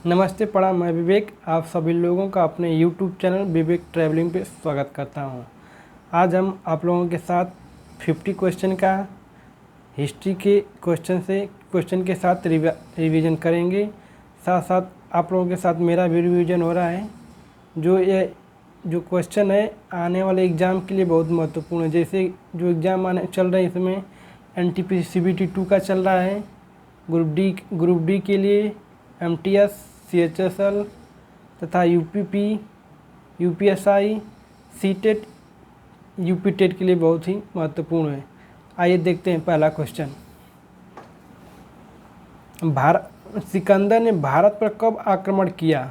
नमस्ते प्रणाम, मैं विवेक आप सभी लोगों का अपने YouTube चैनल विवेक ट्रैवलिंग पे स्वागत करता हूं। आज हम आप लोगों के साथ 50 क्वेश्चन का हिस्ट्री के क्वेश्चन के साथ रिवीजन करेंगे। साथ साथ आप लोगों के साथ मेरा भी रिवीजन हो रहा है। जो क्वेश्चन है आने वाले एग्ज़ाम के लिए बहुत महत्वपूर्ण है। जैसे जो एग्ज़ाम आने चल रहे हैं इसमें NTPC CBT 2 का चल रहा है, ग्रुप डी के लिए MTS CHSL तथा UPP UPSI CTET UP TET के लिए बहुत ही महत्वपूर्ण है। आइए देखते हैं पहला क्वेश्चन। सिकंदर ने भारत पर कब आक्रमण किया?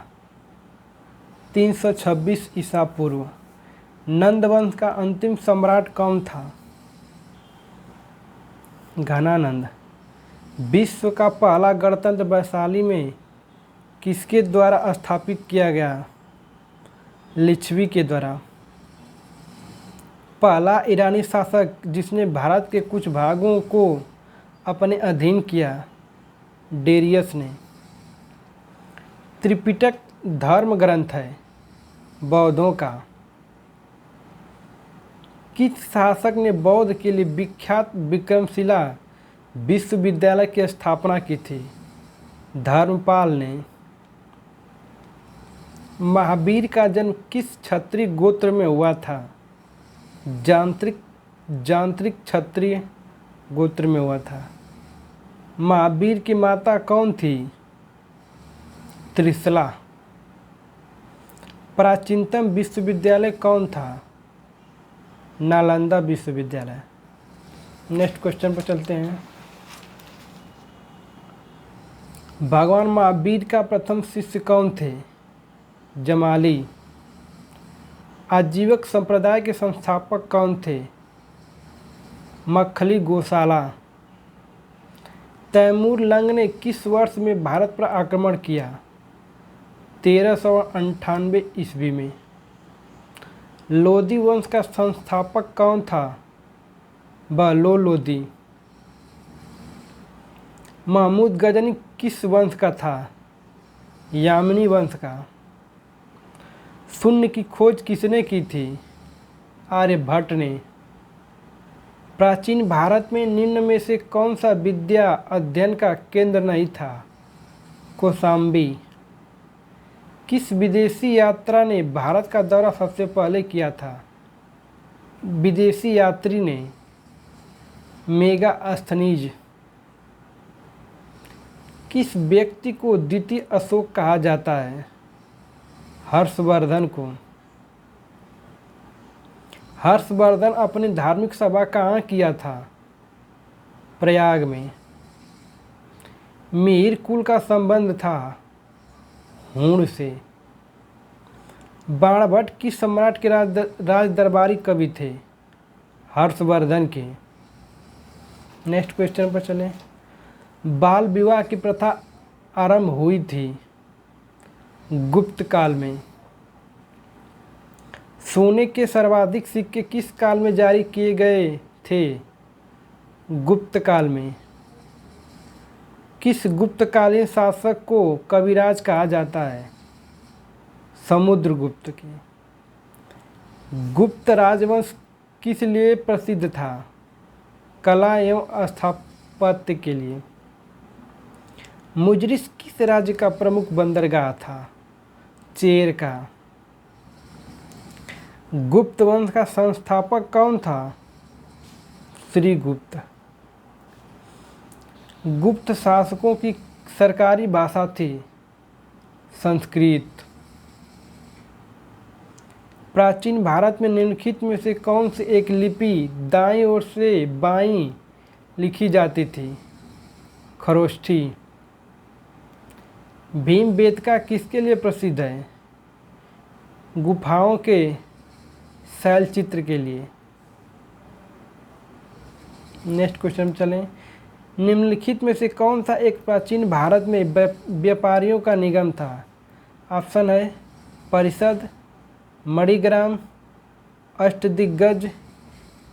326 ईसा पूर्व। नंद वंश का अंतिम सम्राट कौन था? घनानंद। विश्व का पहला गणतंत्र वैशाली में किसके द्वारा स्थापित किया गया? लिच्छवी के द्वारा। पहला ईरानी शासक जिसने भारत के कुछ भागों को अपने अधीन किया? डेरियस ने। त्रिपिटक धर्म ग्रंथ है बौद्धों का। किस शासक ने बौद्ध के लिए विख्यात विक्रमशिला विश्वविद्यालय की स्थापना की थी? धर्मपाल ने। महावीर का जन्म किस क्षत्रिय गोत्र में हुआ था? जांत्रिक क्षत्रिय गोत्र में हुआ था। महावीर की माता कौन थी? त्रिशला। प्राचीनतम विश्वविद्यालय कौन था? नालंदा विश्वविद्यालय। नेक्स्ट क्वेश्चन पर चलते हैं। भगवान महावीर का प्रथम शिष्य कौन थे? जमाली। आजीवक संप्रदाय के संस्थापक कौन थे? मक्खली गोशाला। तैमूर लंग ने किस वर्ष में भारत पर आक्रमण किया? 1398 ईस्वी में। लोदी वंश का संस्थापक कौन था? बहलोल लोदी। महमूद गजनी किस वंश का था? यामिनी वंश का। शून्य की खोज किसने की थी? आर्यभट्ट ने। प्राचीन भारत में निम्न में से कौन सा विद्या अध्ययन का केंद्र नहीं था? कौशाम्बी। किस विदेशी यात्रा ने भारत का दौरा सबसे पहले किया था? विदेशी यात्री ने। मेगास्थनीज। किस व्यक्ति को द्वितीय अशोक कहा जाता है? हर्षवर्धन को। हर्षवर्धन अपनी धार्मिक सभा कहाँ किया था? प्रयाग में। मिहिर कुल का संबंध था हुण से। बाणभट्ट किस सम्राट के राज दरबारी कवि थे? हर्षवर्धन के। नेक्स्ट क्वेश्चन पर चलें। बाल विवाह की प्रथा आरंभ हुई थी गुप्त काल में। सोने के सर्वाधिक सिक्के किस काल में जारी किए गए थे? गुप्त काल में। किस गुप्तकालीन शासक को कविराज कहा जाता है? समुद्रगुप्त के। गुप्त राजवंश किस लिए प्रसिद्ध था? कला एवं स्थापत्य के लिए। मुजरिस किस राज्य का प्रमुख बंदरगाह था? चेर का। गुप्त वंश का संस्थापक कौन था? श्रीगुप्त। गुप्त शासकों की सरकारी भाषा थी संस्कृत। प्राचीन भारत में निम्नलिखित में से कौन सी एक लिपि दाईं ओर से बाईं लिखी जाती थी? खरोष्ठी। भीमबेटका किसके लिए प्रसिद्ध है? गुफाओं के शैलचित्र के लिए। नेक्स्ट क्वेश्चन चलें। निम्नलिखित में से कौन सा एक प्राचीन भारत में व्यापारियों का निगम था? ऑप्शन है परिषद, मणिग्राम, अष्टदिग्गज,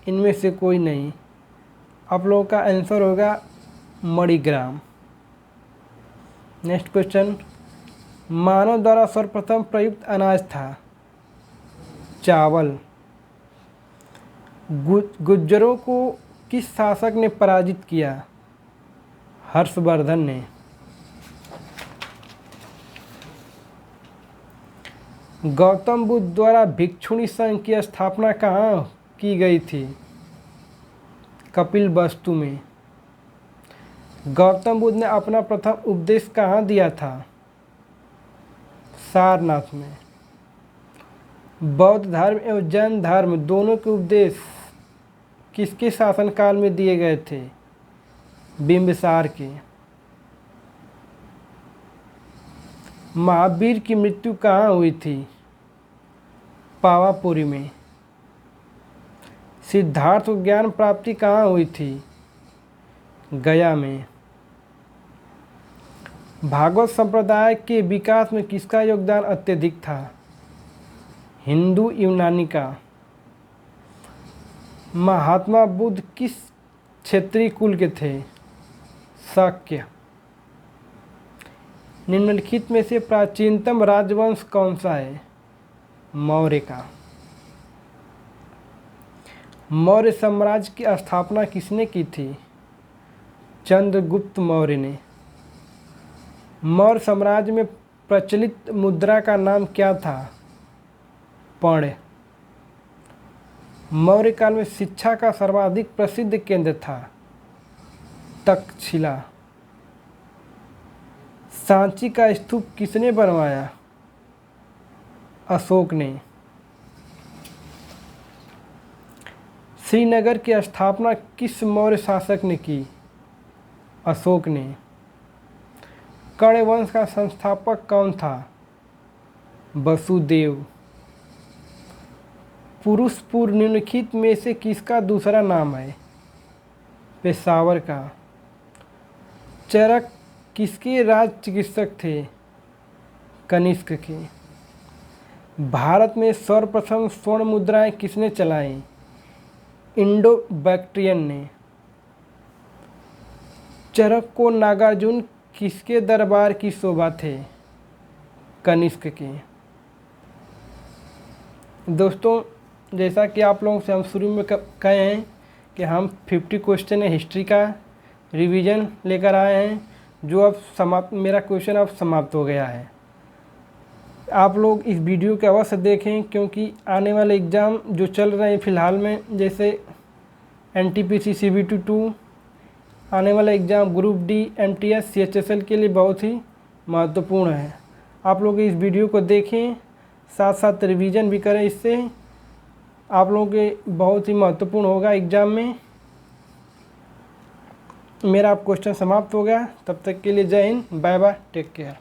इनमें से कोई नहीं। आप लोगों का आंसर होगा मणिग्राम। Next question. मानव द्वारा सर्वप्रथम प्रयुक्त अनाज था चावल। गुज्जरों को किस शासक ने पराजित किया? हर्षवर्धन ने। गौतम बुद्ध द्वारा भिक्षुणी संघ की स्थापना कहाँ की गई थी? कपिलवस्तु में। गौतम बुद्ध ने अपना प्रथम उपदेश कहाँ दिया था? सारनाथ में। बौद्ध धर्म एवं जैन धर्म दोनों के उपदेश किसके शासनकाल में दिए गए थे? बिंबिसार के। महावीर की मृत्यु कहाँ हुई थी? पावापुरी में। सिद्धार्थ को ज्ञान प्राप्ति कहाँ हुई थी? गया में। भागवत संप्रदाय के विकास में किसका योगदान अत्यधिक था? हिंदू यूनानी का। महात्मा बुद्ध किस क्षेत्रीय कुल के थे? शाक्य। निम्नलिखित में से प्राचीनतम राजवंश कौन सा है? मौर्य का। मौर्य साम्राज्य की स्थापना किसने की थी? चंद्रगुप्त मौर्य ने। मौर्य साम्राज्य में प्रचलित मुद्रा का नाम क्या था? पण्य। मौर्य काल में शिक्षा का सर्वाधिक प्रसिद्ध केंद्र था तक्षशिला। सांची का स्तूप किसने बनवाया? अशोक ने। श्रीनगर की स्थापना किस मौर्य शासक ने की? अशोक ने। कण्व वंश का संस्थापक कौन था? वसुदेव। पुरुषपुर निम्नलिखित में से किसका दूसरा नाम है? पेशावर का। चरक किसके राज चिकित्सक थे? कनिष्क के। भारत में सर्वप्रथम स्वर्ण मुद्राएं किसने चलाई? इंडो बैक्ट्रियन ने। चरक को नागार्जुन किसके दरबार की शोभा थे? कनिष्क के। दोस्तों, जैसा कि आप लोगों से हम शुरू में कहे हैं कि हम 50 क्वेश्चन हिस्ट्री का रिवीजन लेकर आए हैं, जो अब समाप्त, मेरा क्वेश्चन अब समाप्त हो गया है। आप लोग इस वीडियो को अवश्य देखें, क्योंकि आने वाले एग्ज़ाम जो चल रहे हैं फ़िलहाल में, जैसे NTPC CBT 2, आने वाला exam group D MTS CHSL के लिए बहुत ही महत्वपूर्ण है। आप लोग इस वीडियो को देखें, साथ साथ रिवीजन भी करें, इससे आप लोगों के बहुत ही महत्वपूर्ण होगा एग्ज़ाम में। मेरा अब क्वेश्चन समाप्त हो गया। तब तक के लिए जय Hind, bye bye, take care.